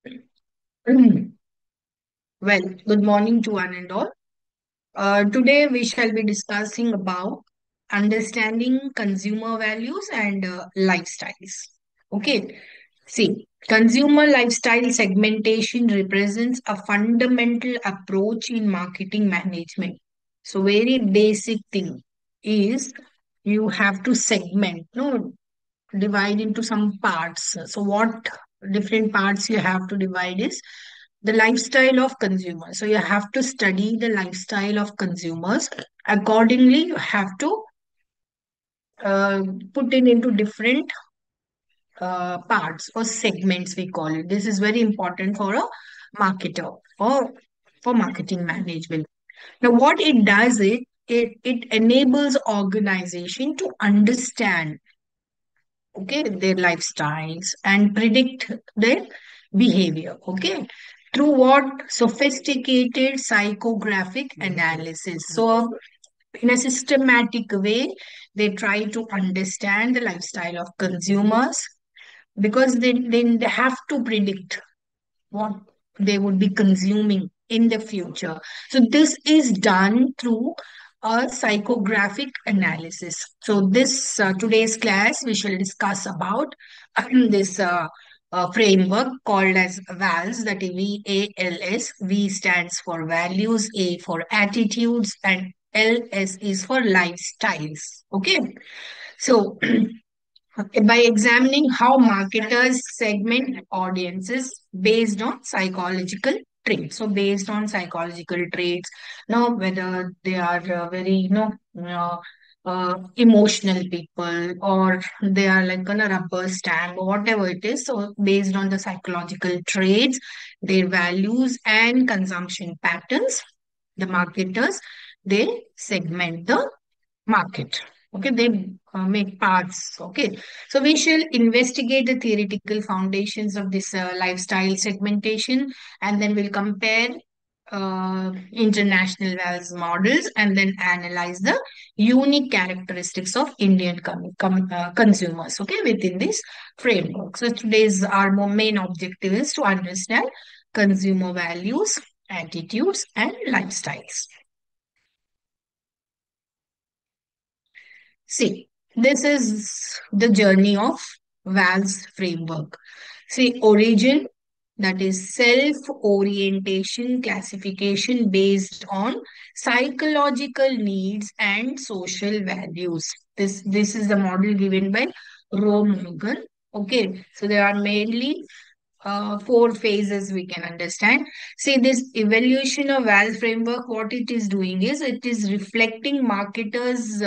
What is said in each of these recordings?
Well, good morning to one and all. Today we shall be discussing about understanding consumer values and lifestyles. Okay, see, consumer lifestyle segmentation represents a fundamental approach in marketing management. So, very basic thing is you have to segment, no, divide into some parts. So, what different parts you have to divide is the lifestyle of consumers. So, you have to study the lifestyle of consumers. Accordingly, you have to uh, put it into different parts or segments, we call it. This is very important for a marketer or for marketing management. Now, what it does, it enables organization to understand, okay, their lifestyles and predict their behavior, okay, through what sophisticated psychographic analysis. So in a systematic way they try to understand the lifestyle of consumers, because they have to predict what they would be consuming in the future. So this is done through a psychographic analysis. So this today's class we shall discuss about this framework called as VALS, that is VALS. V stands for values, A for attitudes, and LS is for lifestyles. Okay, so by examining how marketers segment audiences based on psychological traits. So, based on psychological traits, now whether they are very, emotional people, or they are like on a rubber stamp or whatever it is. So, based on the psychological traits, their values and consumption patterns, the marketers they segment the market. Okay, they make parts. Okay, so we shall investigate the theoretical foundations of this lifestyle segmentation, and then we'll compare international values models, and then analyze the unique characteristics of Indian consumers. Okay, within this framework. So today's our main objective is to understand consumer values, attitudes, and lifestyles. See, this is the journey of Val's framework. See, origin, that is self orientation classification based on psychological needs and social values. This is the model given by Rome Morgan. Okay, so there are mainly four phases we can understand. See, this evaluation of VAL framework, what it is doing is it is reflecting marketers'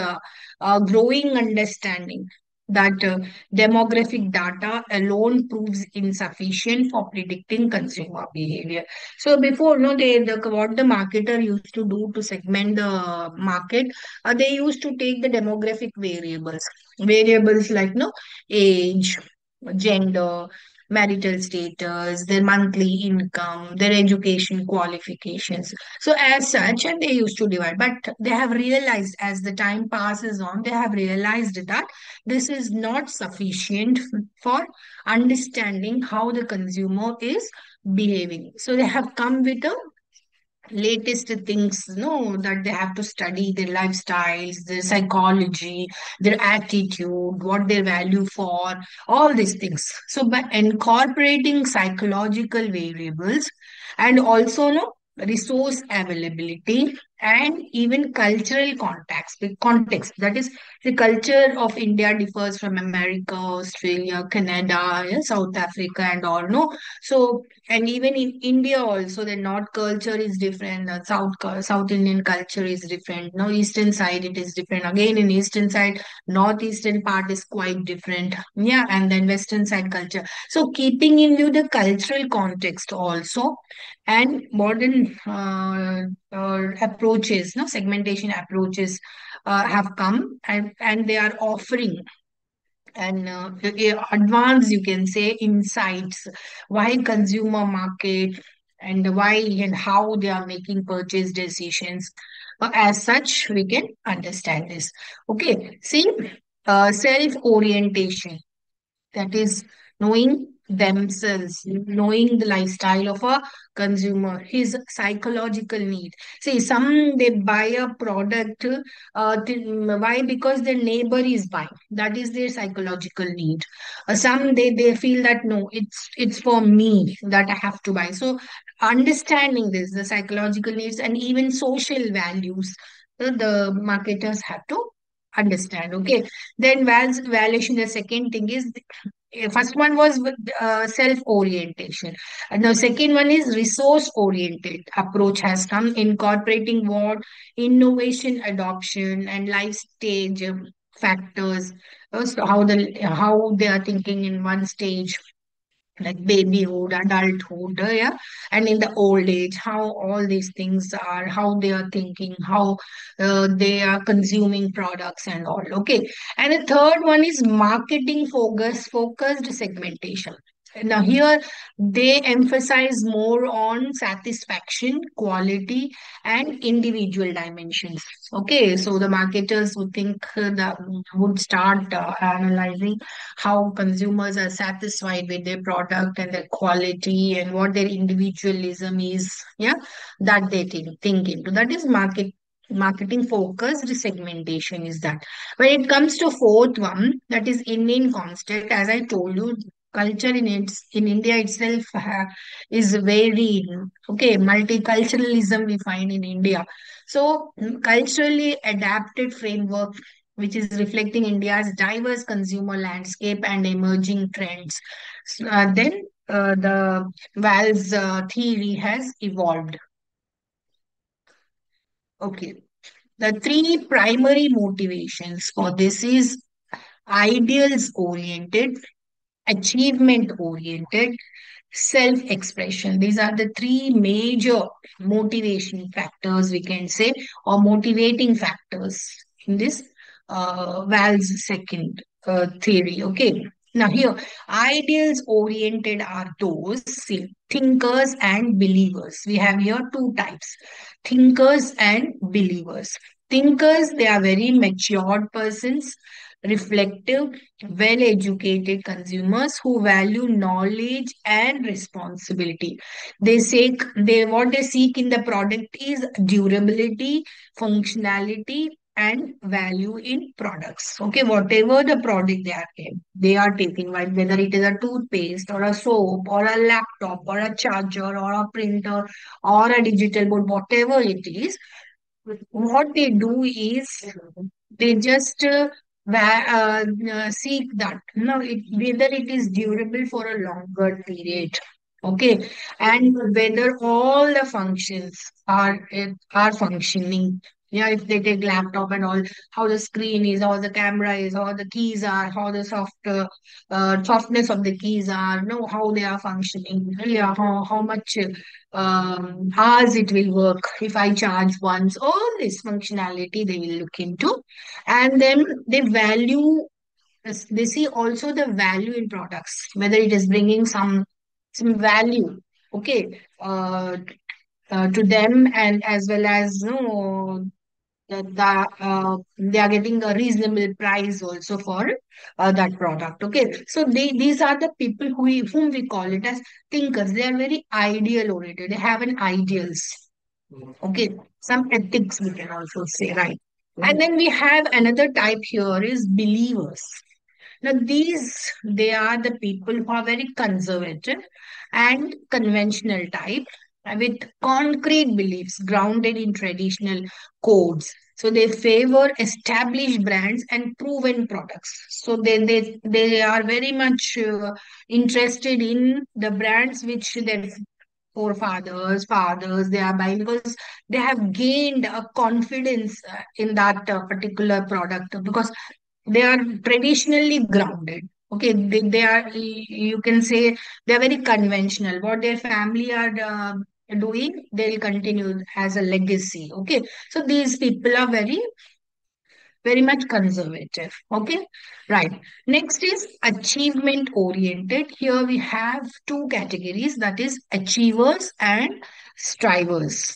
growing understanding that demographic data alone proves insufficient for predicting consumer behavior. So before, no, what the marketer used to do to segment the market, they used to take the demographic variables like no age, gender, marital status, their monthly income, their education qualifications. So, as such, and they used to divide, but they have realized as the time passes on, they have realized that this is not sufficient for understanding how the consumer is behaving. So, they have come with a latest things, no, that they have to study their lifestyles, their psychology, their attitude, what they value for, all these things. So by incorporating psychological variables and also no resource availability and even cultural context, that is the culture of India differs from America, Australia, Canada, yeah, South Africa and all, no. So and even in India also, the North culture is different, the South Indian culture is different. No, Eastern side it is different. Again, in Eastern side, Northeastern part is quite different. Yeah, and then Western side culture. So keeping in view the cultural context also, and modern approaches, no segmentation approaches have come, and they are offering and advance, you can say, insights why consumer market and why and how they are making purchase decisions. As such we can understand this. Okay, see, self orientation, that is knowing themselves, knowing the lifestyle of a consumer, his psychological need. See, some they buy a product, why? Because their neighbor is buying. That is their psychological need. Some they feel that no, it's for me that I have to buy. So understanding this, the psychological needs and even social values, the marketers have to understand. Okay, then valuation. The second thing is, first one was with, self orientation, and the second one is resource oriented approach has come, incorporating what innovation, adoption, and life stage factors. So how they are thinking in one stage, like babyhood, adulthood, yeah, and in the old age, how all these things are, how they are thinking, how they are consuming products and all. Okay, and the third one is marketing focused segmentation. Now here they emphasize more on satisfaction, quality, and individual dimensions. Okay, so the marketers would think that would start analyzing how consumers are satisfied with their product and their quality and what their individualism is. Yeah, that they think into. That is marketing focused segmentation is that. When it comes to fourth one, that is Indian construct. As I told you, culture in India itself is very okay. Multiculturalism we find in India. So culturally adapted framework which is reflecting India's diverse consumer landscape and emerging trends. Then the Val's theory has evolved. Okay. The three primary motivations for this is ideals oriented, achievement oriented, self expression. These are the three major motivation factors, we can say, or motivating factors in this Val's second theory. Okay. Now, here, ideals oriented are those, see, thinkers and believers. We have here two types, thinkers and believers. Thinkers, they are very matured persons, reflective, well educated consumers who value knowledge and responsibility. They what they seek in the product is durability, functionality, and value in products. Okay, whatever the product they are taking, right? Whether it is a toothpaste or a soap or a laptop or a charger or a printer or a digital board, whatever it is, what they do is they just seek that whether it is durable for a longer period, okay, and whether all the functions are functioning. Yeah, if they take laptop and all, how the screen is, how the camera is, how the keys are, how the softness of the keys are, no, how they are functioning. Yeah, how much hours it will work if I charge once. All this functionality they will look into, and then they value. They see also the value in products, whether it is bringing some value, okay, to them, and as well as no they are getting a reasonable price also for that product. Okay, so these are the people whom we call it as thinkers. They are very ideal oriented. They have an ideals. Okay, some ethics we can also say, right? And then we have another type here is believers. Now, they are the people who are very conservative and conventional type with concrete beliefs grounded in traditional codes. So they favor established brands and proven products. So they are very much interested in the brands which their fathers, they are buying because they have gained a confidence in that particular product because they are traditionally grounded. Okay, they are, you can say, they are very conventional. What their family are doing, they'll continue as a legacy. Okay, so these people are very much conservative. Okay, right. Next is achievement oriented. Here we have two categories, that is achievers and strivers.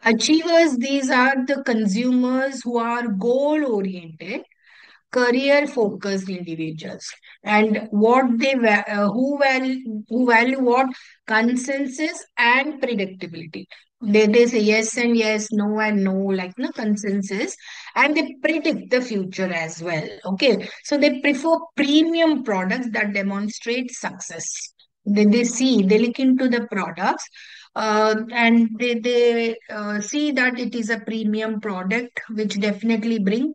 Achievers, these are the consumers who are goal oriented, career focused individuals, and what who value what consensus and predictability. They say yes and yes, no and no, like no consensus, and they predict the future as well. Okay, so they prefer premium products that demonstrate success. They look into the products, and they see that it is a premium product which definitely bring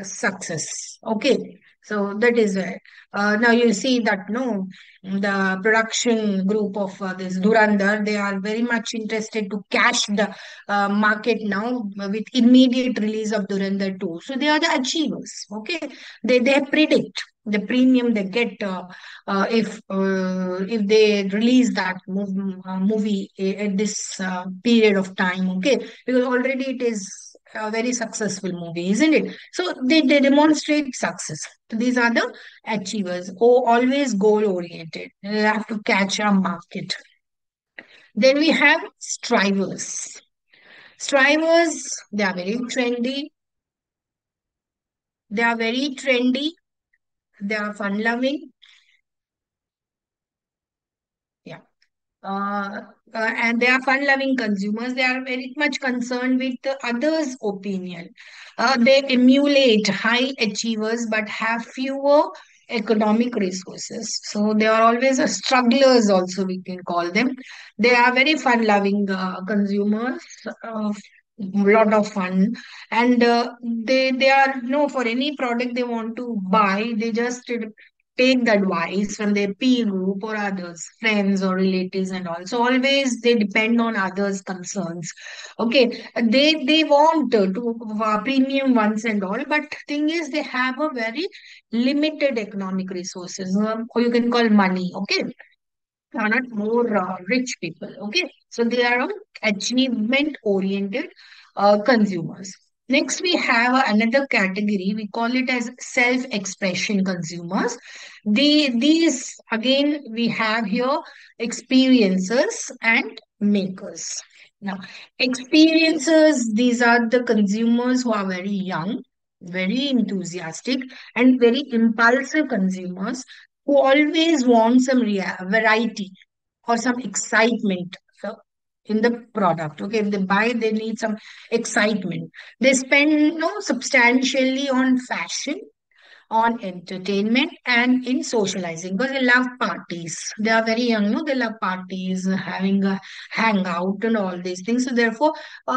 success. Okay, so that is where now you see that no, the production group of this Durandar, they are very much interested to cash the market now with immediate release of Durandar 2. So they are the achievers. Okay, they predict the premium they get if they release that movie at this period of time. Okay, because already it is a very successful movie, isn't it? So they demonstrate success. So these are the achievers who always goal oriented. They have to catch a market. Then we have strivers. Strivers, they are very trendy. They are very trendy. They are fun loving. Yeah. uh, and they are fun-loving consumers. They are very much concerned with the others' opinion. They emulate high achievers but have fewer economic resources. So they are always a strugglers, also we can call them. They are very fun-loving consumers. Lot of fun, and they are no, for any product they want to buy, they just take the advice from their peer group or others, friends or relatives and all. So always they depend on others' concerns. Okay, they want to premium ones and all, but thing is they have a very limited economic resources, or you can call money. Okay, they are not more rich people. Okay, so they are achievement oriented consumers. Next, we have another category. We call it as self-expression consumers. These again we have here experiencers and makers. Now, experiencers, these are the consumers who are very young, very enthusiastic, and very impulsive consumers who always want some variety or some excitement in the product. Okay, if they buy, they need some excitement. They spend no substantially on fashion, on entertainment, and in socializing because they love parties. They are very young, no? They love parties, having a hangout and all these things. So therefore,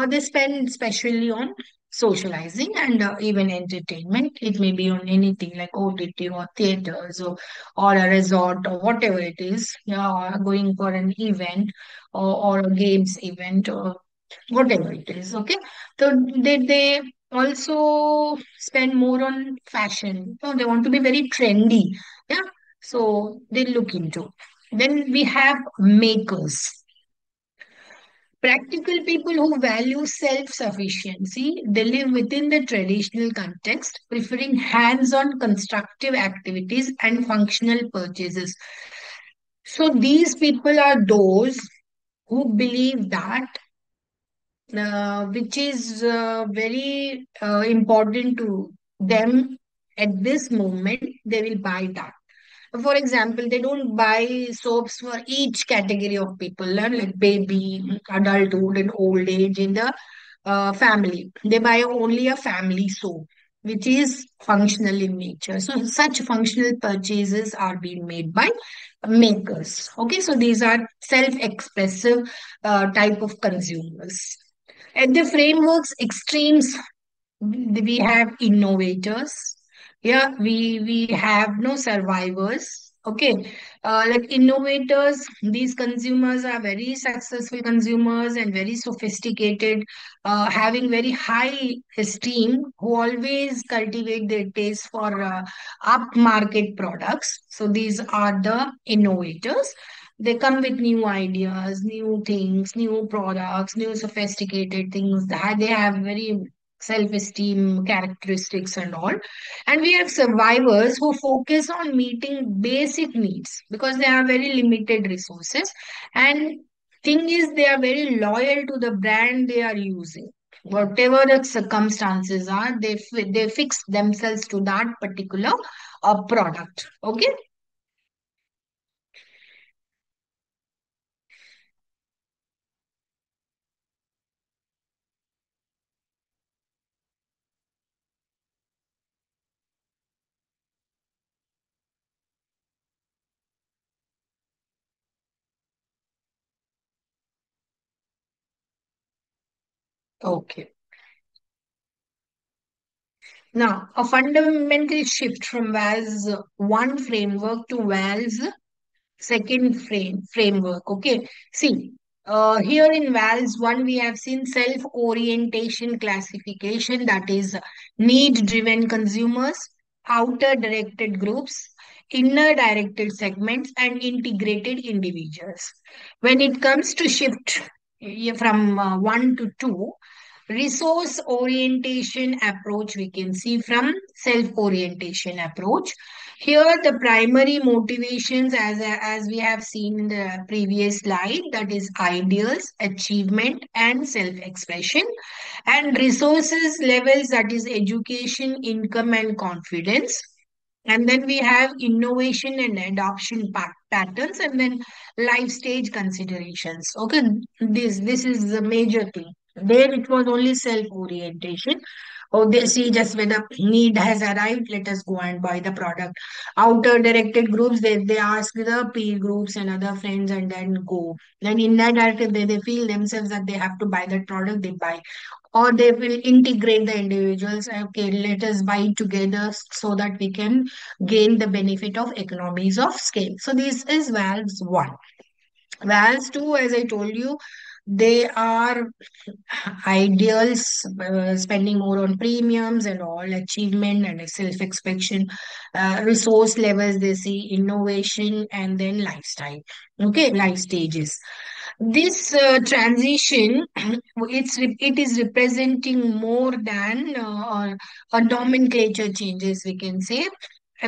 they spend especially on socializing and even entertainment. It may be on anything like OTT or theaters or a resort or whatever it is. Yeah, or going for an event or a games event or whatever it is. Okay, so they also spend more on fashion. So they want to be very trendy. Yeah, so they look into. Then we have makers, practical people who value self-sufficiency. They live within the traditional context, preferring hands-on constructive activities and functional purchases. So these people are those who believe that which is very important to them at this moment, they will buy that. For example, they don't buy soaps for each category of people, like baby, adulthood, and old age in the family. They buy only a family soap, which is functional in nature. So, such functional purchases are being made by makers. Okay, so these are self-expressive type of consumers. At the framework's extremes, we have innovators. Yeah, we have no survivors. Okay, like innovators, these consumers are very successful consumers and very sophisticated, having very high esteem, who always cultivate their taste for upmarket products. So these are the innovators. They come with new ideas, new things, new products, new sophisticated things. They have very self-esteem characteristics and all. And we have survivors who focus on meeting basic needs because they have very limited resources. And thing is, they are very loyal to the brand they are using. Whatever the circumstances are, they fix themselves to that particular product. Okay. Okay. Now, a fundamental shift from VAL's one framework to VAL's second framework. Okay. See, here in VALS 1, we have seen self orientation classification, that is need driven consumers, outer directed groups, inner directed segments, and integrated individuals. When it comes to shift from 1 to 2, resource orientation approach, we can see from self orientation approach. Here the primary motivations, as we have seen in the previous slide, that is ideals, achievement, and self expression, and resources levels, that is education, income, and confidence. And then we have innovation and adoption patterns, and then life stage considerations. Okay, this is the major thing. There it was only self orientation. Oh, they see just when the need has arrived, let us go and buy the product. Outer directed groups, they ask the peer groups and other friends and then go. Then in that directive, they feel themselves that they have to buy that product, they buy. Or they will integrate the individuals. Okay, let us buy together so that we can gain the benefit of economies of scale. So this is valves 1. Valves 2, as I told you, they are ideals, spending more on premiums and all, achievement and self-expression, resource levels, they see innovation, and then lifestyle. Okay, life stages. This transition, it is representing more than a nomenclature changes, we can say.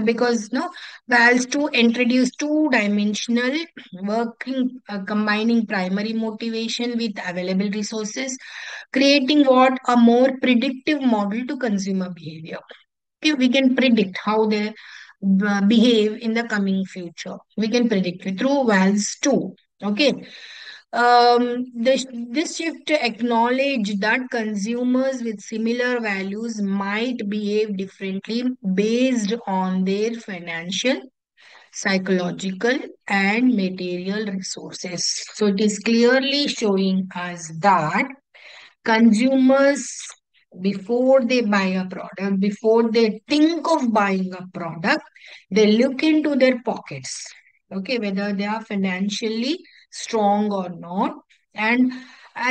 Because no, VALS to introduce two-dimensional working, combining primary motivation with available resources, creating what a more predictive model to consumer behavior. Okay, we can predict how they behave in the coming future. We can predict it through VALS too. Okay. This shift acknowledge that consumers with similar values might behave differently based on their financial, psychological, and material resources. So it is clearly showing us that consumers, before they buy a product, before they think of buying a product, they look into their pockets. Okay, whether they are financially strong or not. And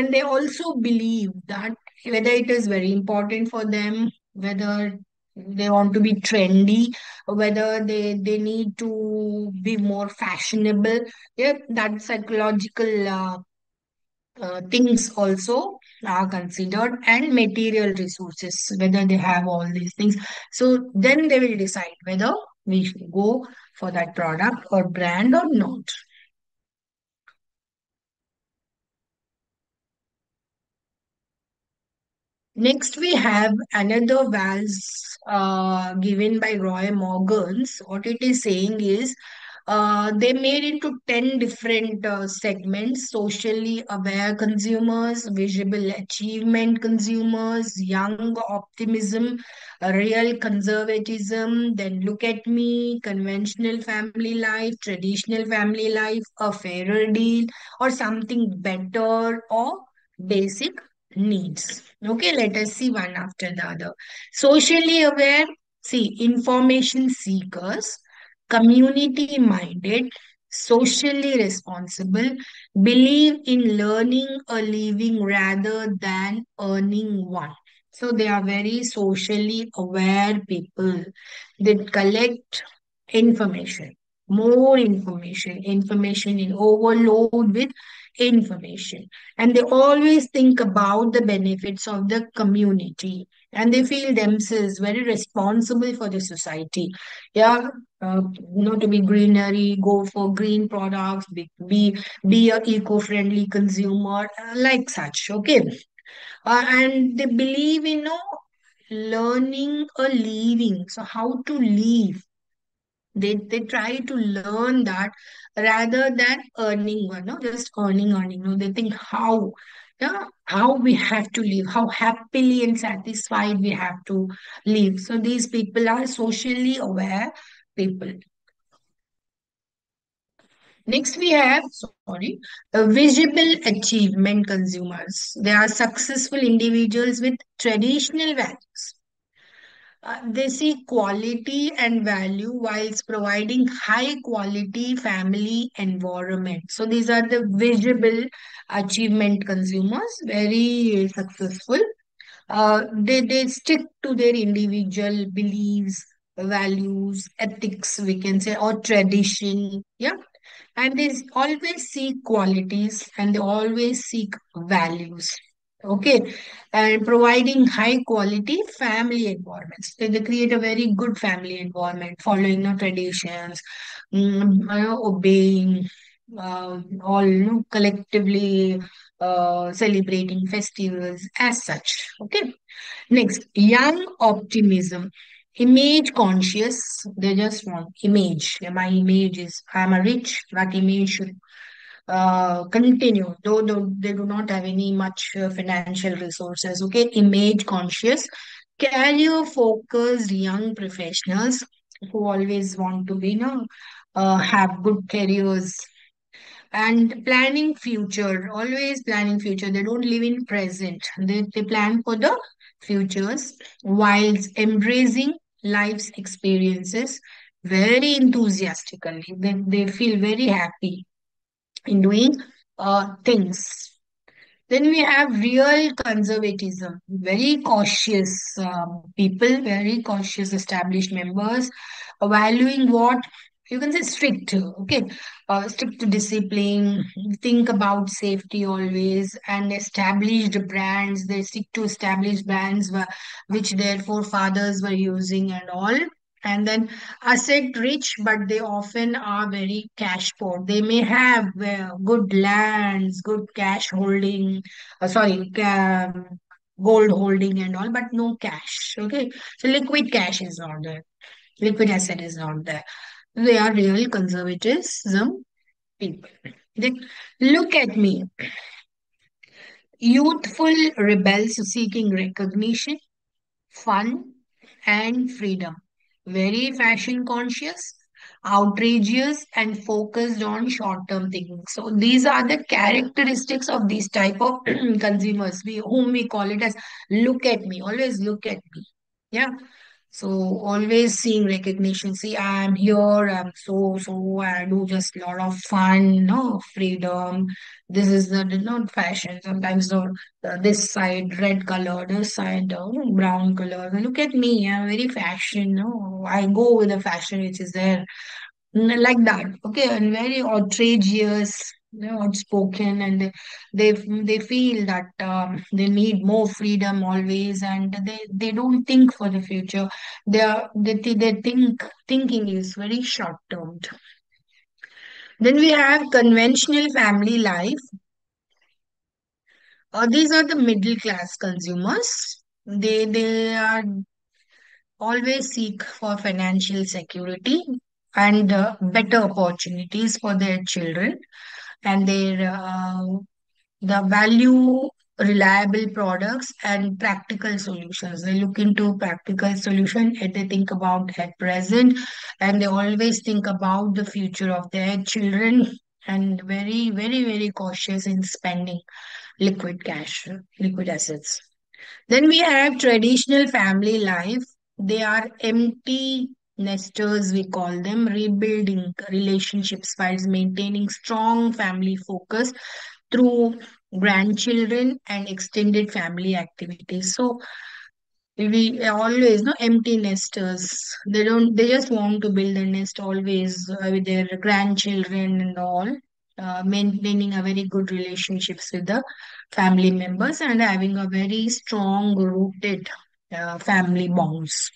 they also believe that whether it is very important for them, whether they want to be trendy, or whether they need to be more fashionable. Yeah, that psychological things also are considered, and material resources, whether they have all these things. So then they will decide whether we should go for that product or brand or not. Next, we have another valves given by Roy Morgans. What it is saying is they made into 10 different segments: socially aware consumers, visible achievement consumers, young optimism, real conservatism, then look at me, conventional family life, traditional family life, a fairer deal, or something better, or basic needs. Okay, let us see one after the other. Socially aware, see, information seekers, community minded, socially responsible, believe in learning a living rather than earning one. So they are very socially aware people. They collect information, more information, information in overload with information. And they always think about the benefits of the community, and they feel themselves very responsible for the society. Yeah, to be greenery, go for green products, be a eco-friendly consumer, like such. Okay. And they believe in learning a living. So how to live, they try to learn that rather than earning one, no, just earning, no, they think how, yeah, how we have to live, how happily and satisfied we have to live. So these people are socially aware people. Next we have, sorry, visible achievement consumers. They are successful individuals with traditional values. They see quality and value whilst providing high quality family environment. So these are the visible achievement consumers, very successful. They stick to their individual beliefs, values, ethics, we can say, or tradition. Yeah, and they always seek qualities and they always seek values. Okay, and providing high quality family environments. They create a very good family environment, following the traditions, obeying, all collectively celebrating festivals as such. Okay, next, young optimism. Image conscious, they just want image. Yeah, my image is I'm a rich, that image should continue, though they do not have any much financial resources. Okay, image conscious, career focused young professionals who always want to be, have good careers and planning future, always planning future. They don't live in present, they plan for the futures whilst embracing life's experiences very enthusiastically. They feel very happy in doing things. Then we have real conservatism, very cautious people, very cautious established members, valuing what you can say strict, okay, strict discipline, think about safety always, and established brands. They stick to established brands which their forefathers were using and all. And then asset rich, but they often are very cash poor. They may have good lands, good cash holding, sorry, gold holding and all, but no cash. Okay, so liquid cash is not there, liquid asset is not there. They are real conservatism people. Then look at me, youthful rebels seeking recognition, fun, and freedom. Very fashion conscious, outrageous, and focused on short-term thinking. So these are the characteristics of these type of consumers, whom we call it as look at me. Always look at me. Yeah. So always seeing recognition. See, I'm here. I'm so. I do just a lot of fun, no freedom. This is the not fashion. Sometimes this side red color, this side brown color. Look at me. I'm very fashion. No, I go with the fashion which is there. Like that. Okay, and very outrageous, outspoken, and they feel that they need more freedom always, and they don't think for the future. They think thinking is very short termed. Then we have conventional family life. These are the middle class consumers. They are always seek for financial security and better opportunities for their children, and their the value reliable products and practical solutions. They look into practical solution and they think about at present, and they always think about the future of their children, and very cautious in spending liquid cash, liquid assets. Then we have traditional family life. They are empty nesters, we call them, rebuilding relationships while maintaining strong family focus through grandchildren and extended family activities. So we always no empty nesters. They just want to build a nest always with their grandchildren and all, maintaining a very good relationships with the family members and having a very strong rooted family bonds.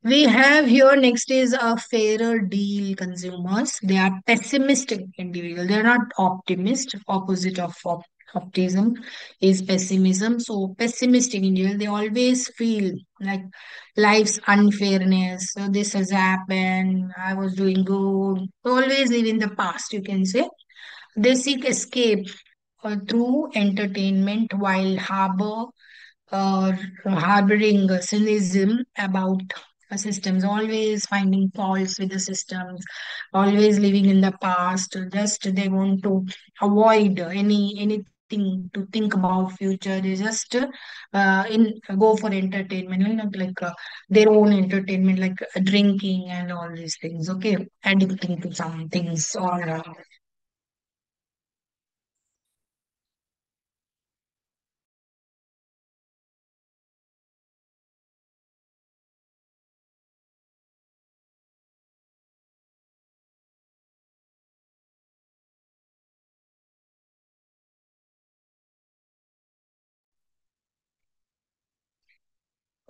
We have here next is a fairer deal consumers. They are pessimistic individual. They are not optimist, opposite of Optimism is pessimism. So pessimistic individuals, they always feel like life's unfairness. So this has happened. I was doing good. Always live in the past, you can say. They seek escape through entertainment while uh, harboring cynicism about systems, always finding faults with the systems, always living in the past. Just they want to avoid anything to think about future. They just in go for entertainment, like their own entertainment, like drinking and all these things. Okay, addicting to some things or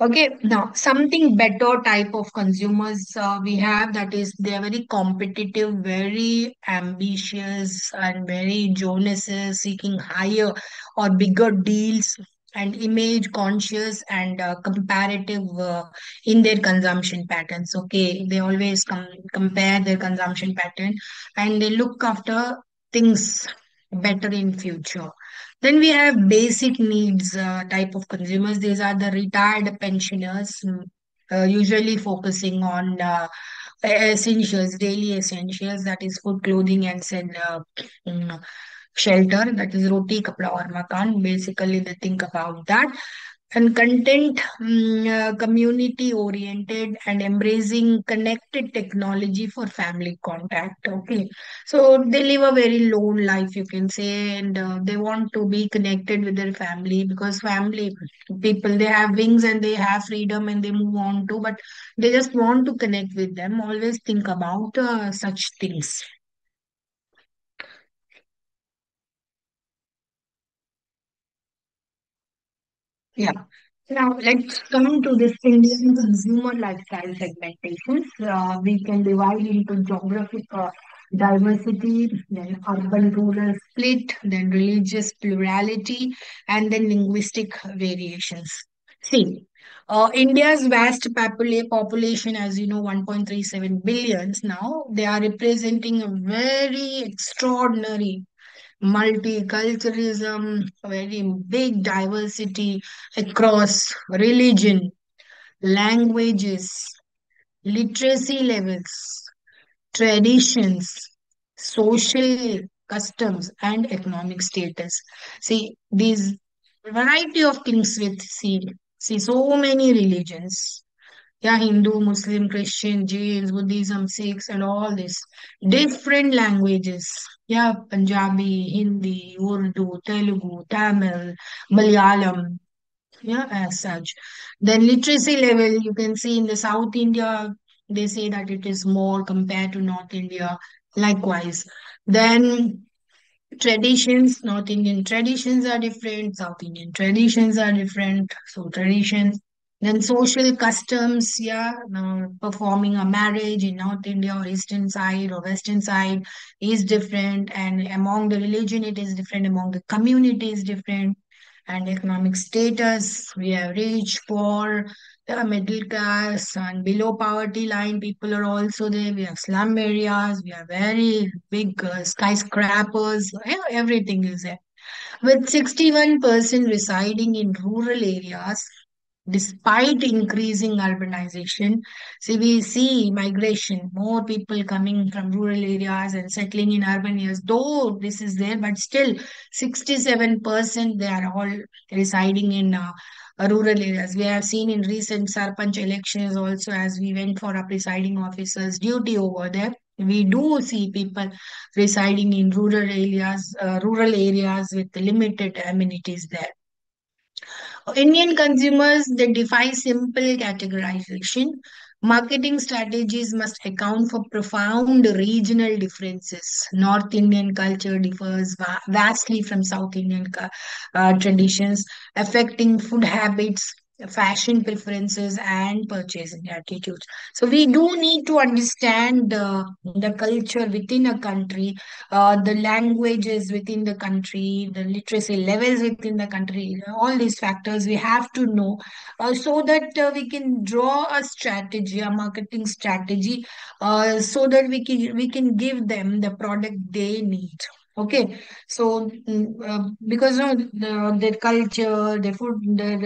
okay, now something better type of consumers we have, that is they are very competitive, very ambitious, and very Jonases, seeking higher or bigger deals, and image conscious and comparative in their consumption patterns. Okay, they always compare their consumption pattern, and they look after things better in future. Then we have basic needs type of consumers. These are the retired pensioners, usually focusing on essentials, daily essentials, that is food, clothing, and mm, shelter, that is roti, kapda, or makan. Basically, they think about that. And content, community oriented and embracing connected technology for family contact. Okay, so they live a very lone life, you can say, and they want to be connected with their family, because family people, they have wings and they have freedom and they move on to, but they just want to connect with them. Always think about such things. Yeah. Now let's come to this Indian consumer lifestyle segmentation. We can divide into geographic diversity, then urban-rural split, then religious plurality, and then linguistic variations. See, India's vast population, as you know, 1.37 billions now, they are representing a very extraordinary multiculturalism, very big diversity across religion, languages, literacy levels, traditions, social customs, and economic status. See, these variety of things with see so many religions. Yeah, Hindu, Muslim, Christian, Jains, Buddhism, Sikhs, and all this. Different languages. Yeah, Punjabi, Hindi, Urdu, Telugu, Tamil, Malayalam. Yeah, as such. Then literacy level, you can see in the South India, they say that it is more compared to North India. Likewise. Then traditions, North Indian traditions are different, South Indian traditions are different. So traditions, then social customs, yeah, now performing a marriage in North India or Eastern side or Western side is different, and among the religion it is different, among the community is different. And economic status, we have rich, poor, middle class, and below poverty line people are also there. We have slum areas, we have very big skyscrapers, yeah, everything is there. With 61% residing in rural areas, despite increasing urbanization, see, we see migration, more people coming from rural areas and settling in urban areas. Though this is there, but still 67% they are all residing in rural areas. We have seen in recent Sarpanch elections also, as we went for a presiding officer's duty over there. We do see people residing in rural areas with limited amenities there. Indian consumers, they defy simple categorization. Marketing strategies must account for profound regional differences. North Indian culture differs vastly from South Indian traditions, affecting food habits. fashion preferences and purchasing attitudes. So we do need to understand the culture within a country, the languages within the country, the literacy levels within the country. All these factors we have to know, so that we can draw a strategy, a marketing strategy, so that we can give them the product they need. Okay, so, because their culture, their food, their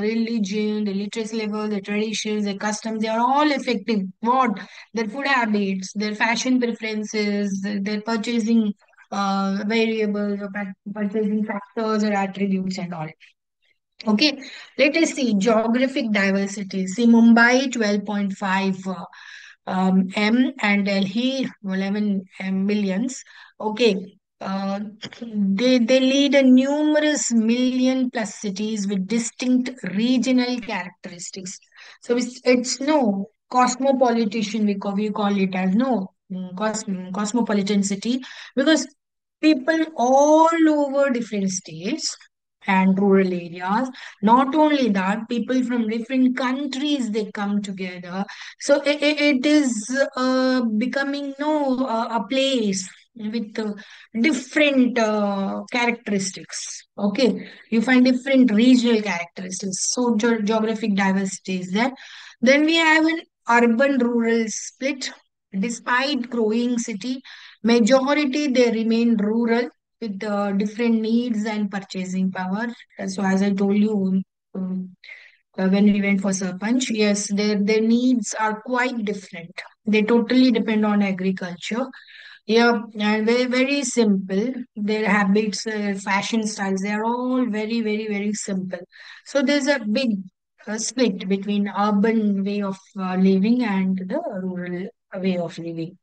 religion, their literacy level, their traditions, their customs, they are all affecting what their food habits, their fashion preferences, their purchasing variables, or purchasing factors or attributes and all. Okay, let us see geographic diversity. See, Mumbai 12.5 M and Delhi 11 millions. Okay, they lead a numerous million plus cities with distinct regional characteristics. So it's no cosmopolitan, we call it as no cosmopolitan city, because people all over different states and rural areas. Not only that, people from different countries they come together. So it is becoming no a place with different characteristics. Okay, you find different regional characteristics. So geographic diversity is there. Then we have an urban rural split. Despite growing city, majority they remain rural with different needs and purchasing power. So as I told you, when we went for Sarpanch, yes, their needs are quite different. They totally depend on agriculture. Yeah, and very very simple. Their habits, fashion styles, they are all very very very simple. So there's a big split between urban way of living and the rural way of living.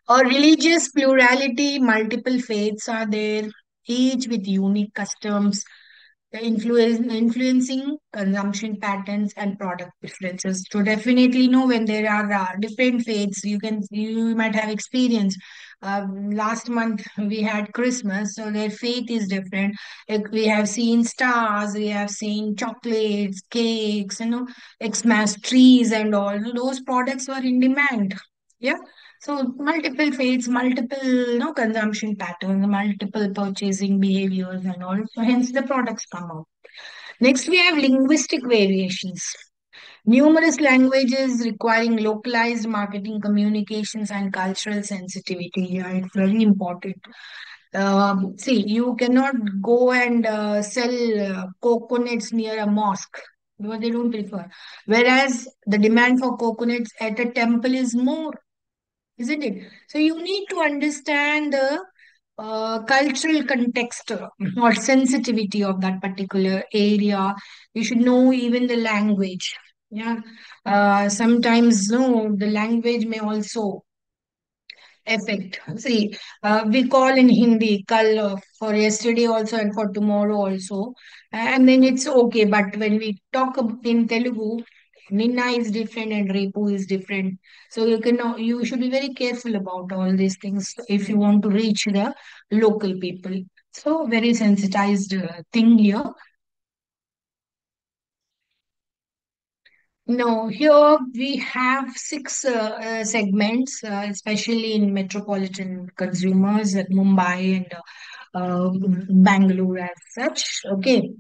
A religious plurality, multiple faiths are there, each with unique customs, influencing consumption patterns and product preferences. So definitely know when there are different faiths, you might have experienced. Last month we had Christmas, so their faith is different. Like we have seen stars, we have seen chocolates, cakes, Xmas trees and all. Those products were in demand. Yeah. So multiple faiths, multiple consumption patterns, multiple purchasing behaviors and all. So hence the products come out. Next we have linguistic variations. Numerous languages requiring localized marketing communications and cultural sensitivity. Yeah, it's very important. See, you cannot go and sell coconuts near a mosque because they don't prefer. Whereas the demand for coconuts at a temple is more, isn't it? So you need to understand the cultural context or sensitivity of that particular area. You should know even the language. Yeah. Sometimes no, the language may also affect. See, we call in Hindi kal for yesterday also and for tomorrow also, and then it's okay. But when we talk in Telugu, Ninna is different and Repu is different. So you should be very careful about all these things if you want to reach the local people. So very sensitized thing here. No, here we have six segments, especially in metropolitan consumers at Mumbai and Bangalore as such. Okay.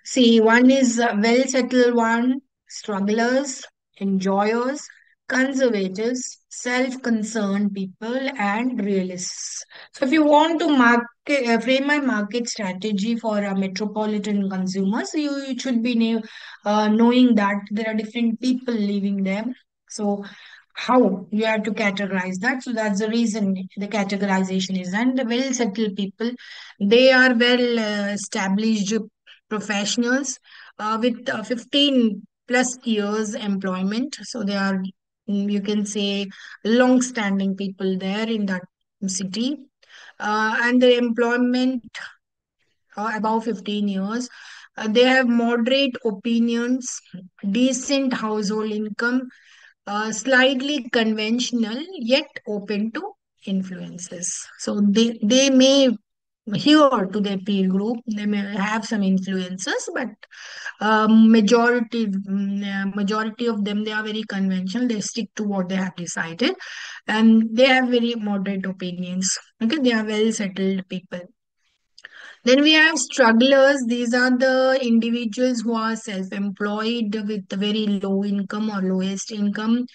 See, one is well settled one, strugglers, enjoyers, conservatives, self-concerned people, and realists. So, if you want to frame my market strategy for metropolitan consumers, you should be knowing that there are different people living there. So, how you have to categorize that. So that's the reason the categorization is. And the well settled people, they are well established professionals with 15 plus years employment. So they are, you can say, long standing people there in that city. And the employment above 15 years. They have moderate opinions, decent household income, slightly conventional yet open to influences. So they may here to their peer group. They may have some influences, but majority of them, they are very conventional. They stick to what they have decided, and they have very moderate opinions. Okay, they are well settled people. Then we have strugglers. These are the individuals who are self-employed with very low income or lowest income,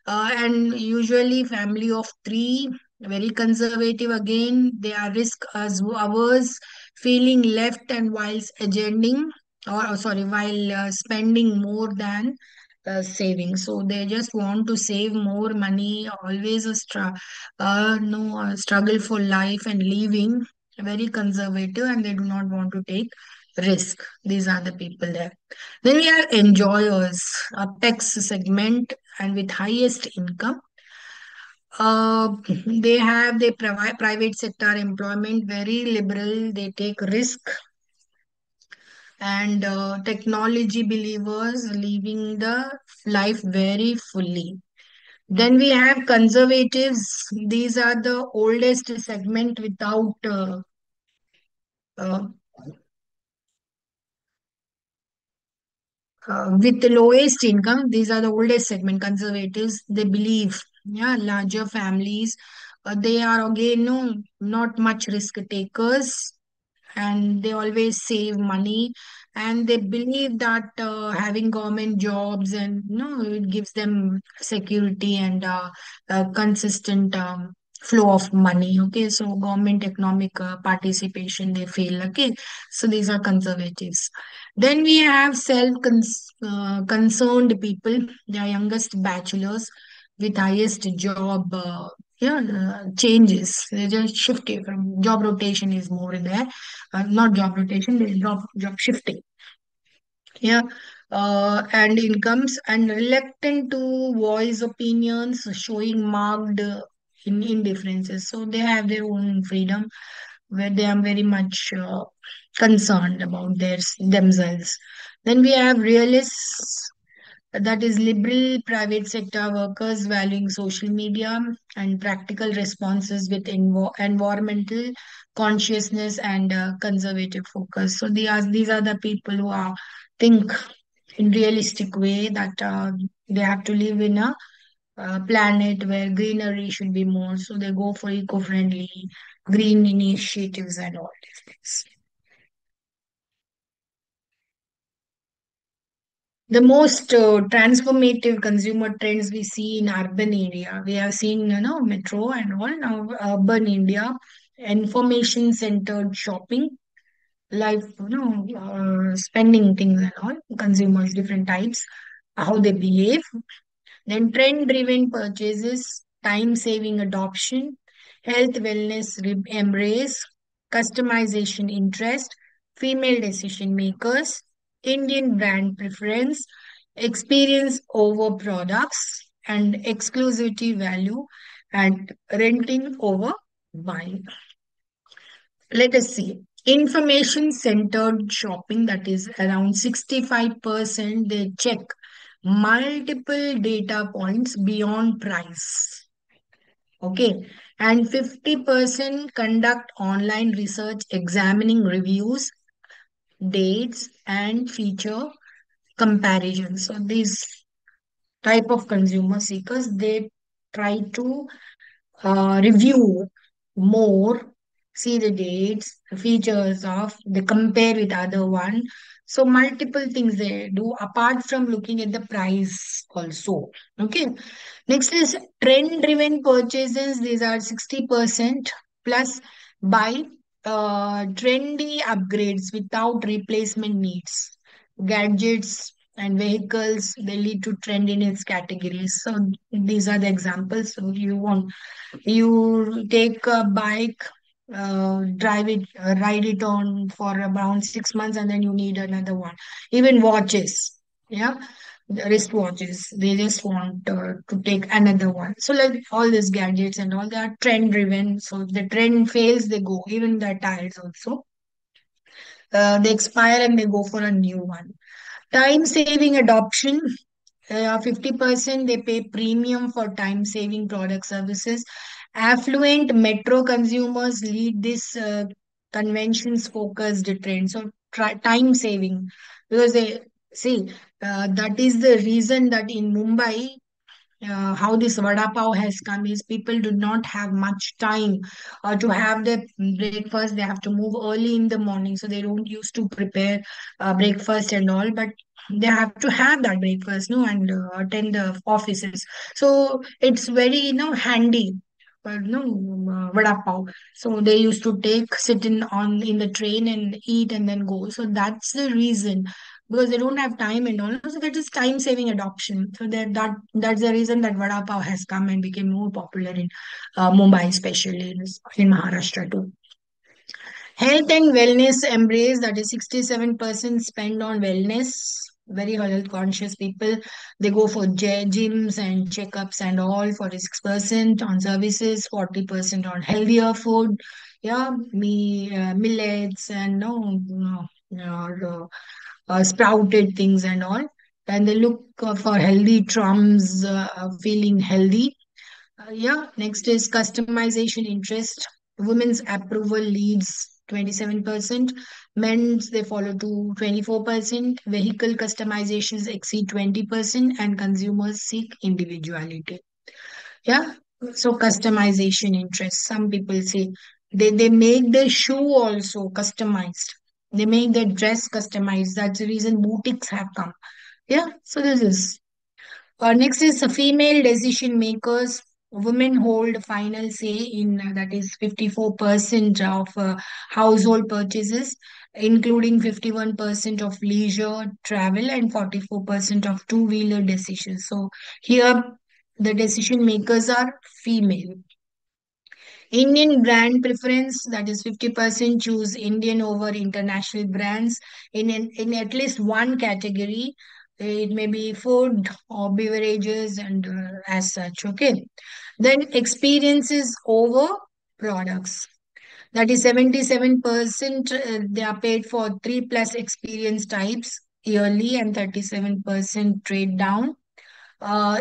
and usually family of three, very conservative again. They are risk as ours, feeling left and whilst agending, or sorry, while spending more than saving. So they just want to save more money, always a no struggle for life and living, very conservative, and they do not want to take risk. These are the people there. Then we have enjoyers, apex segment, and with highest income. They provide private sector employment, very liberal. They take risk, and technology believers living the life very fully. Then we have conservatives. These are the oldest segment uh, with the lowest income. These are the oldest segment, conservatives. They believe, yeah, larger families. They are again no, not much risk takers, and they always save money, and they believe that having government jobs and it gives them security and consistent flow of money. Okay, so government economic participation, they feel. Okay, so these are conservatives. Then we have concerned people. They are youngest bachelors with highest job changes. They just shift it from job rotation is more there, not job rotation, there's job shifting. Yeah. And incomes, and reluctant to voice opinions, showing marked indifferences. So they have their own freedom, where they are very much concerned about themselves. Then we have realists, that is liberal private sector workers valuing social media and practical responses with environmental consciousness and conservative focus. So these are the people who are think in realistic way that they have to live in a planet where greenery should be more. So they go for eco-friendly green initiatives and all these things. The most transformative consumer trends we see in urban area. We have seen, metro and all. Now, urban India, information centered shopping, like, spending things and all. Consumers, different types, how they behave. Then trend driven purchases, time saving adoption, health wellness embrace, customization interest, female decision makers, Indian brand preference, experience over products, and exclusivity value, and renting over buying. Let us see. Information centered shopping, that is around 65%, they check multiple data points beyond price. Okay. And 50% conduct online research examining reviews, dates, and feature comparisons. So these type of consumer seekers, they try to review more, see the dates, the features of, they compare with other one. So multiple things they do apart from looking at the price also. Okay. Next is trend driven purchases. These are 60% plus buy trendy upgrades without replacement needs. Gadgets and vehicles, they lead to trend in its categories. So these are the examples. So you take a bike, drive it, ride it on for around 6 months, and then you need another one. Even watches, yeah, the wristwatches, they just want to take another one. So like all these gadgets and all, they are trend driven. So if the trend fails, they go. Even the tires also, they expire and they go for a new one. Time saving adoption, 50% they pay premium for time saving product services. Affluent metro consumers lead this conventions focused trend. So time saving, because they see that is the reason that in Mumbai, how this vada pav has come is people do not have much time to have their breakfast. They have to move early in the morning, so they don't used to prepare breakfast and all. But they have to have that breakfast, no, and attend the offices. So it's very handy. No, vada pav. So they used to take sit in the train and eat and then go. So that's the reason, because they don't have time and all. So that is time saving adoption. So that's the reason that vada pav has come and became more popular in Mumbai, especially in Maharashtra too. Health and wellness embrace, that is 67% spend on wellness. Very health conscious people. They go for gyms and checkups and all. 46% on services, 40% on healthier food. Yeah, millets and sprouted things and all. And they look for healthy trums, feeling healthy. Yeah, next is customization interest. Women's approval leads 27%. Men's they follow to 24%. Vehicle customizations exceed 20%, and consumers seek individuality. Yeah. So customization interest. Some people say they make their shoe also customized. They make their dress customized. That's the reason boutiques have come. Yeah. So this is. Next is female decision makers. Women hold final say in that is 54% of household purchases, including 51% of leisure travel and 44% of two-wheeler decisions. So here the decision makers are female. Indian brand preference, that is 50% choose Indian over international brands in at least one category. It may be food or beverages and as such. Okay. Then experiences over products. That is 77% they are paid for 3+ experience types yearly, and 37% trade down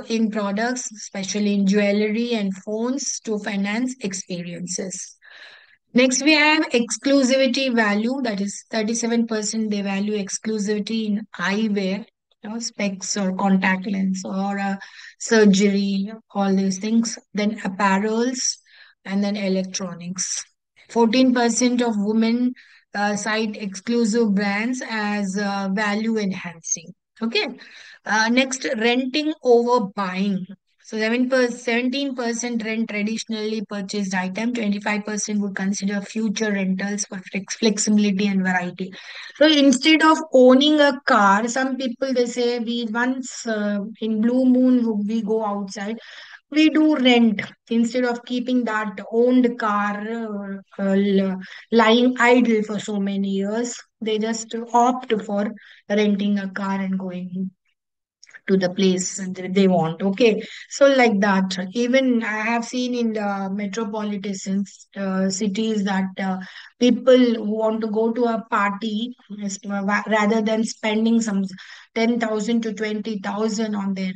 in products, especially in jewelry and phones, to finance experiences. Next, we have exclusivity value. That is 37% they value exclusivity in eyewear, specs or contact lens or surgery, all these things. Then apparels and then electronics. 14% of women cite exclusive brands as value enhancing. Okay. Next, renting over buying. So 17% rent traditionally purchased item, 25% would consider future rentals for flexibility and variety. So instead of owning a car, some people they say we once in blue moon we go outside, we do rent instead of keeping that owned car lying idle for so many years. They just opt for renting a car and going to the place that they want. Okay, so like that. Even I have seen in the metropolitan cities that people who want to go to a party rather than spending some 10,000 to 20,000 on their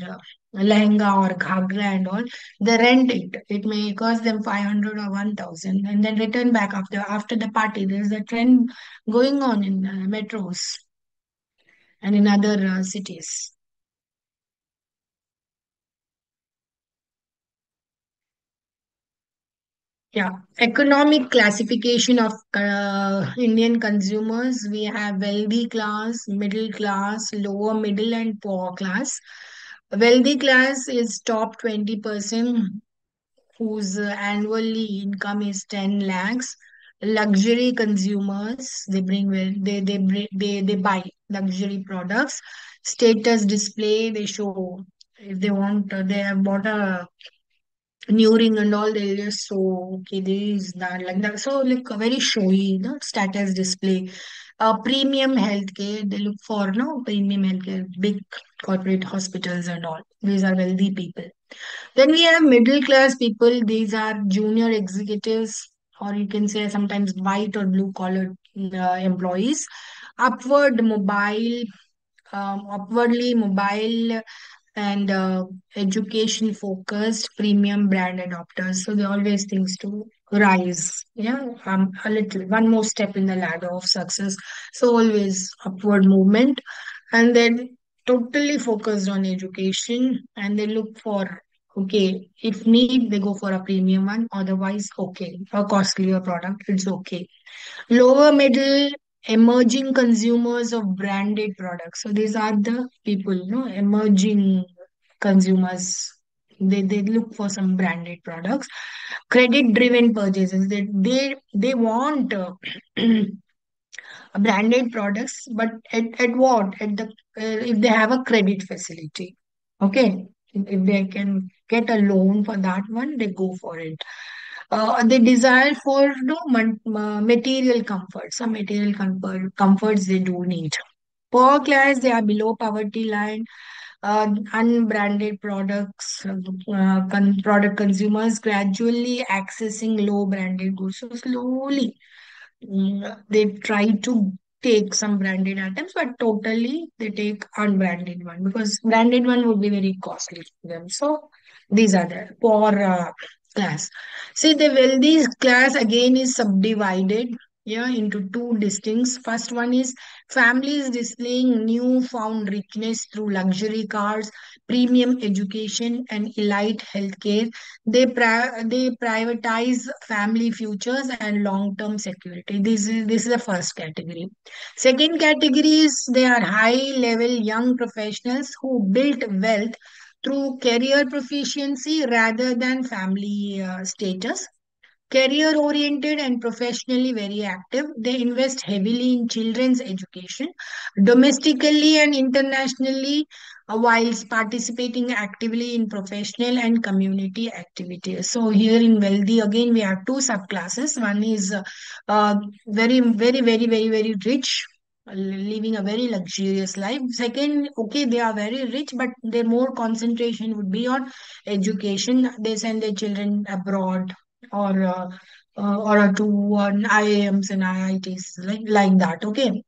lehenga or ghagra and all, they rent it. It may cost them 500 or 1,000 and then return back after the party. There is a trend going on in metros and in other cities. Yeah, economic classification of Indian consumers. We have wealthy class, middle class, lower middle, and poor class. Wealthy class is top 20%, whose annually income is 10 lakhs. Luxury consumers, they bring well, they buy luxury products. Status display, they show if they want, they have bought a new ring and all, they'll just so okay, this, that, like that. So like a very showy, status display. Premium healthcare, they look for no premium healthcare, big corporate hospitals and all. These are wealthy people. Then we have middle class people. These are junior executives, or you can say sometimes white or blue collar employees. Upward mobile, upwardly mobile and education focused premium brand adopters. So they always things to rise. Yeah, a little, one more step in the ladder of success. So always upward movement, and then totally focused on education, and they look for, okay, if need they go for a premium one, otherwise okay, a costlier product, it's okay. Lower middle emerging consumers of branded products. So these are the people, emerging consumers. They look for some branded products. Credit driven purchases. They want branded products, but at what? At the if they have a credit facility. Okay. If they can get a loan for that one, they go for it. They desire for no material comforts. Some material comforts they do need. Poor class, they are below poverty line. Unbranded products, product consumers gradually accessing low branded goods. So slowly, they try to take some branded items, but totally they take unbranded one because branded one would be very costly for them. So these are the poor class. See, the wealthy class again is subdivided, yeah, into two distincts. First one is families displaying newfound richness through luxury cars, premium education, and elite healthcare. They privatize family futures and long term security. This is the first category. Second category is they are high level young professionals who built wealth through career proficiency rather than family status. Career oriented and professionally very active, they invest heavily in children's education, domestically and internationally, whilst participating actively in professional and community activities. So, here in wealthy, again, we have two subclasses. One is very, very, very, very, very rich, living a very luxurious life. Second, okay, they are very rich, but their more concentration would be on education. They send their children abroad or to on IIMs and IITs like that. Okay,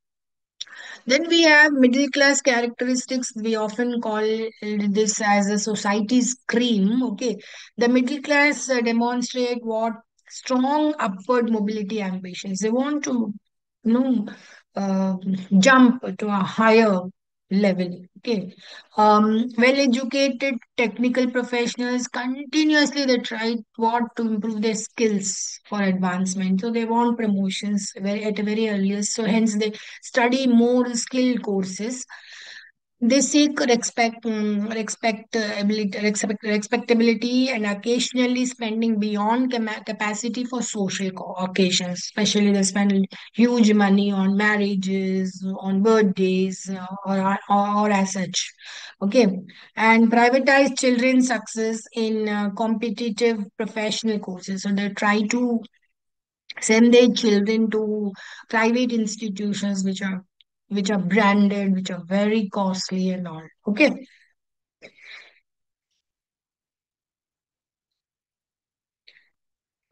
then we have middle class characteristics. We often call this as a society's cream. Okay, the middle class demonstrate what strong upward mobility ambitions. They want to, you know, uh, jump to a higher level. Okay, well-educated technical professionals continuously they try what to improve their skills for advancement. So they want promotions very at a very earliest. So hence they study more skill courses. They seek respectability and occasionally spending beyond capacity for social occasions. Especially they spend huge money on marriages, on birthdays, or as such. Okay, and privatize children's success in competitive professional courses. So they try to send their children to private institutions which are branded, which are very costly and all. Okay.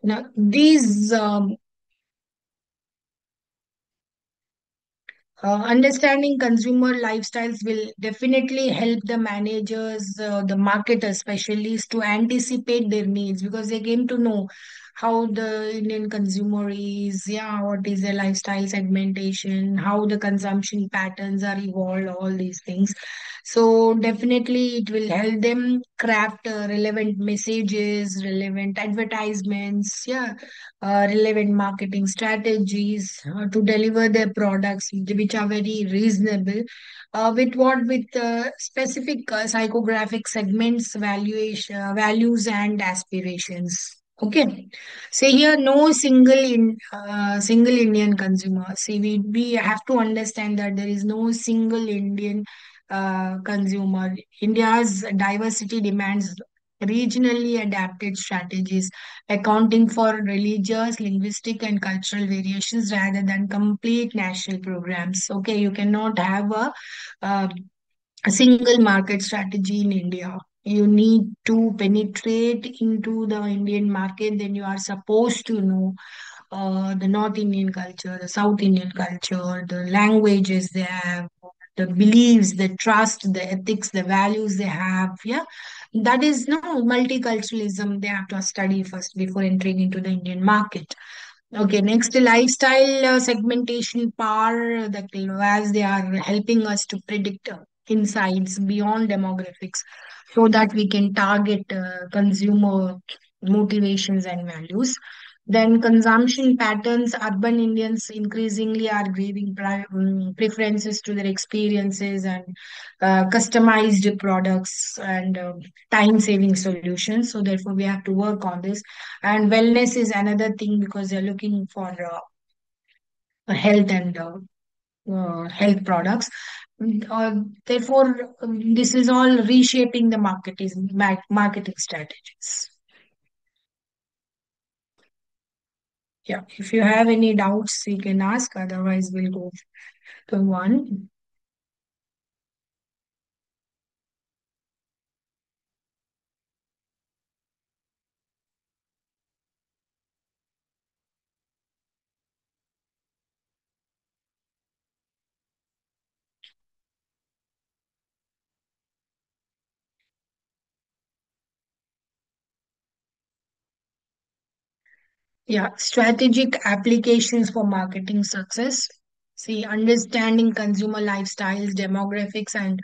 Now these understanding consumer lifestyles will definitely help the managers, the marketers, specialists to anticipate their needs because they came to know how the Indian consumer is, yeah, what is their lifestyle segmentation, how the consumption patterns are evolved, all these things. So definitely it will help them craft relevant messages, relevant advertisements, yeah, relevant marketing strategies to deliver their products which are very reasonable with specific psychographic segments values and aspirations. Okay, so here no single Indian consumer. See, we have to understand that there is no single Indian consumer. India's diversity demands regionally adapted strategies accounting for religious, linguistic, and cultural variations rather than complete national programs. Okay, you cannot have uh, a single market strategy in India. You need to penetrate into the Indian market, then you are supposed to know the North Indian culture, the South Indian culture, the languages they have, the beliefs, the trust, the ethics, the values they have. Yeah, that is no multiculturalism. They have to study first before entering into the Indian market. Okay, next lifestyle segmentation power that as they are helping us to predict insights beyond demographics so that we can target consumer motivations and values. Then consumption patterns, urban Indians increasingly are giving preferences to their experiences and customized products and time saving solutions. So therefore we have to work on this. And wellness is another thing because they're looking for health and health products. Therefore, this is all reshaping the marketing strategies. Yeah, if you have any doubts, you can ask. Otherwise, we'll go to one. Yeah, strategic applications for marketing success. See, understanding consumer lifestyles, demographics, and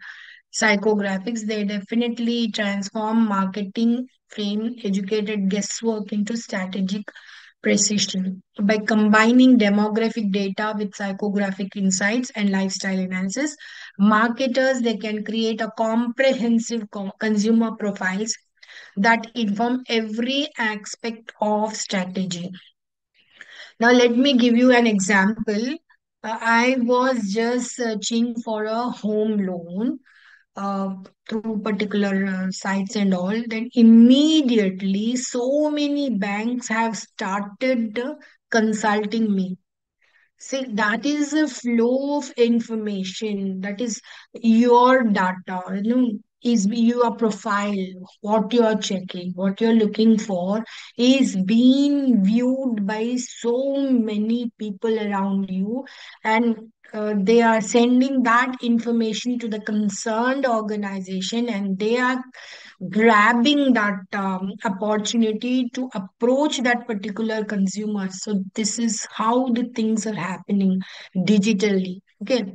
psychographics, they definitely transform marketing, frame educated guesswork into strategic precision. By combining demographic data with psychographic insights and lifestyle analysis, marketers they can create a comprehensive consumer profiles that inform every aspect of strategy. Now, let me give you an example. I was just searching for a home loan uh, through particular sites and all. Then immediately, so many banks have started consulting me. See, that is a flow of information. That is your data. Is your profile, what you are checking, what you're looking for, is being viewed by so many people around you, and they are sending that information to the concerned organization, and they are grabbing that opportunity to approach that particular consumer. So this is how the things are happening digitally. Okay.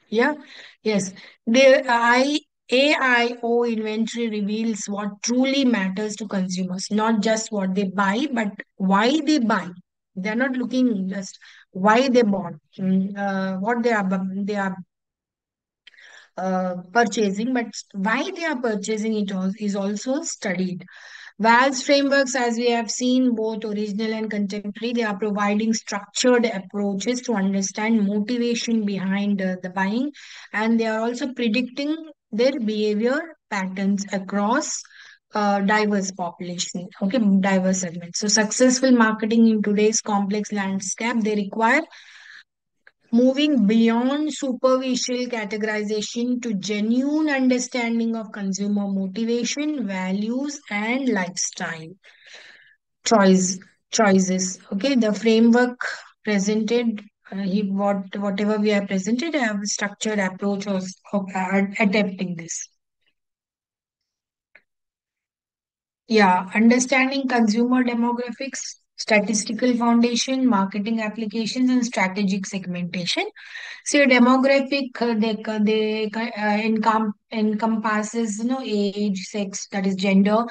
Yeah. Yes. The AIO inventory reveals what truly matters to consumers, not just what they buy, but why they buy. They're not looking just why they bought, what they are purchasing, but why they are purchasing it is also studied. Val's frameworks, as we have seen, both original and contemporary, they are providing structured approaches to understand motivation behind the buying, and they are also predicting their behavior patterns across diverse population, okay, diverse segments. So, successful marketing in today's complex landscape, they require moving beyond superficial categorization to genuine understanding of consumer motivation, values, and lifestyle choices. Okay, the framework presented, whatever we have presented, I have a structured approach of attempting this. Yeah, understanding consumer demographics, statistical foundation, marketing applications, and strategic segmentation. So demographic, encompasses age, sex, that is gender,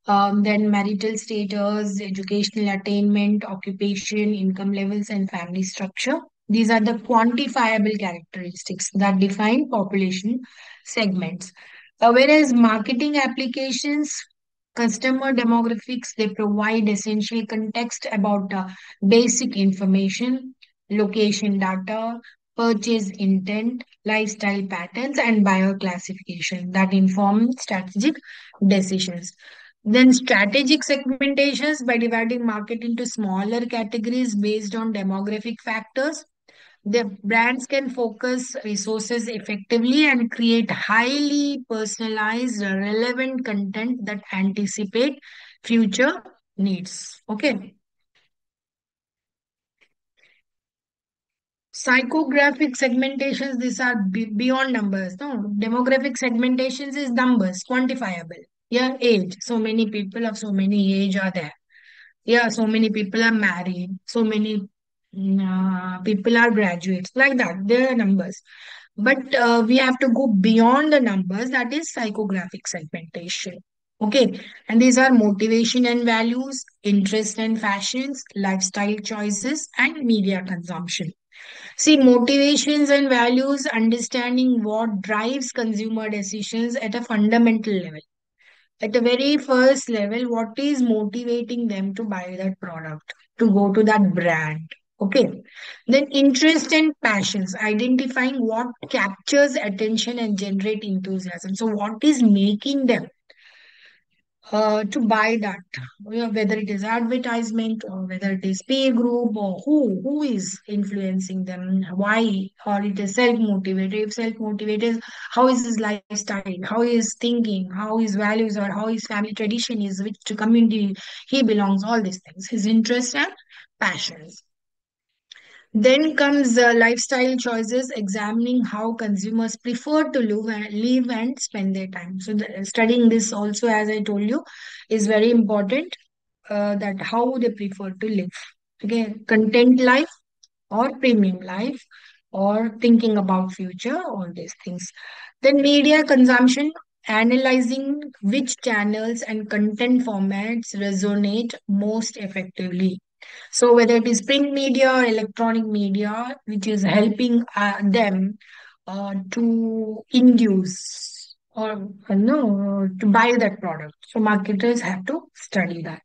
then marital status, educational attainment, occupation, income levels, and family structure. These are the quantifiable characteristics that define population segments. Whereas marketing applications, customer demographics, they provide essential context about basic information, location data, purchase intent, lifestyle patterns, and buyer classification that inform strategic decisions. Then strategic segmentations by dividing market into smaller categories based on demographic factors. The brands can focus resources effectively and create highly personalized, relevant content that anticipate future needs. Okay. Psychographic segmentations, these are beyond numbers. No, demographic segmentations is numbers, quantifiable. Yeah, age. So many people of so many age are there. Yeah, so many people are married. So many people are graduates. Like that, there are numbers. But we have to go beyond the numbers. That is psychographic segmentation. Okay, and these are motivation and values, interest and fashions, lifestyle choices, and media consumption. See, motivations and values, understanding what drives consumer decisions at a fundamental level. At the very first level, what is motivating them to buy that product, to go to that brand? Okay. Then interest and passions, identifying what captures attention and generate enthusiasm. So, what is making them to buy that, whether it is advertisement or whether it is peer group or who is influencing them, why, or it is self motivated. If self motivated, how is his lifestyle, how is thinking, how his values, or how his family tradition is, which community he belongs, all these things, his interests and passions. Then comes lifestyle choices, examining how consumers prefer to live and spend their time. So, studying this also, as I told you, is very important. That how they prefer to live. Again, content life or premium life or thinking about future, all these things. Then media consumption, analyzing which channels and content formats resonate most effectively. So whether it is print media or electronic media, which is helping them to induce or no to buy that product. So marketers have to study that.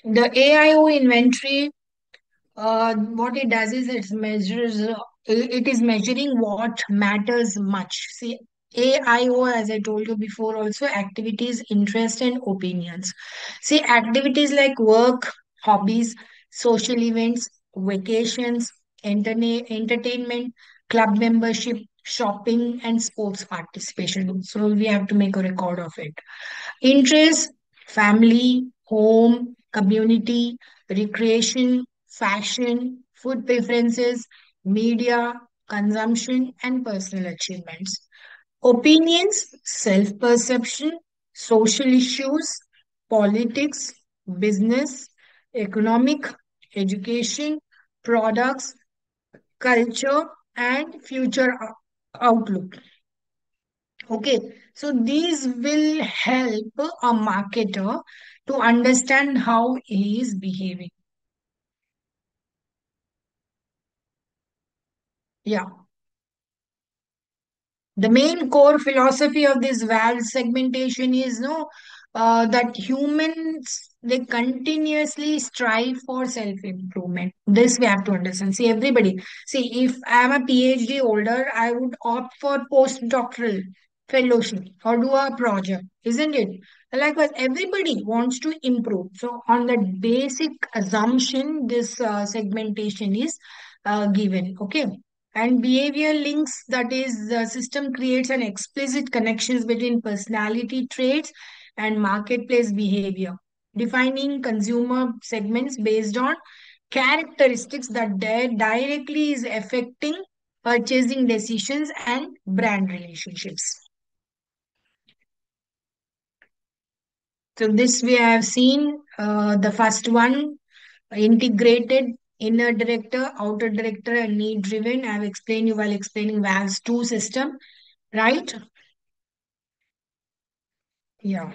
The AIO inventory, what it does is it is measuring what matters much. See, AIO, as I told you before, also activities, interest, and opinions. See, activities like work, hobbies, social events, vacations, entertainment, club membership, shopping, and sports participation. So we have to make a record of it. Interests, family, home, community, recreation, fashion, food preferences, media, consumption, and personal achievements. Opinions, self perception, social issues, politics, business, economic, education, products, culture, and future outlook. Okay, so these will help a marketer to understand how he is behaving. Yeah. The main core philosophy of this valve segmentation is no that humans they continuously strive for self improvement. This we have to understand. See, everybody. See, if I am a PhD holder, I would opt for postdoctoral fellowship or do a project, isn't it? Likewise, everybody wants to improve. So, on that basic assumption, this segmentation is given. Okay, and behavior links, that is the system creates an explicit connections between personality traits and marketplace behavior, defining consumer segments based on characteristics that directly is affecting purchasing decisions and brand relationships. So this we have seen the first one, integrated inner director, outer director, and need driven. I have explained you while explaining VALS 2 system, right? Yeah.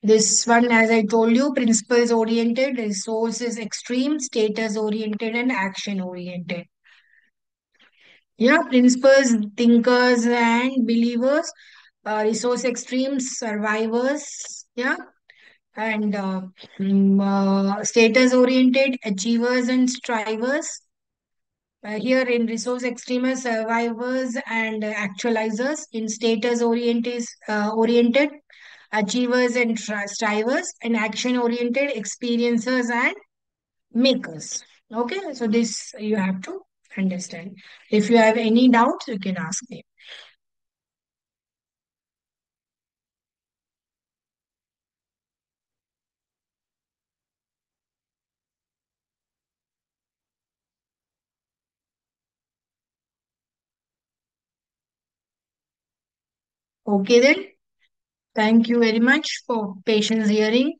This one, as I told you, principles oriented, resources extreme, status oriented, and action oriented. Yeah, principles, thinkers, and believers, resource extremes, survivors. Yeah, and status oriented, achievers and strivers. Here in resource extremists, survivors and actualizers. In status oriented, achievers and strivers. And action oriented, experiencers and makers. Okay, so this you have to understand. If you have any doubts, you can ask me. Okay then. Thank you very much for patience hearing.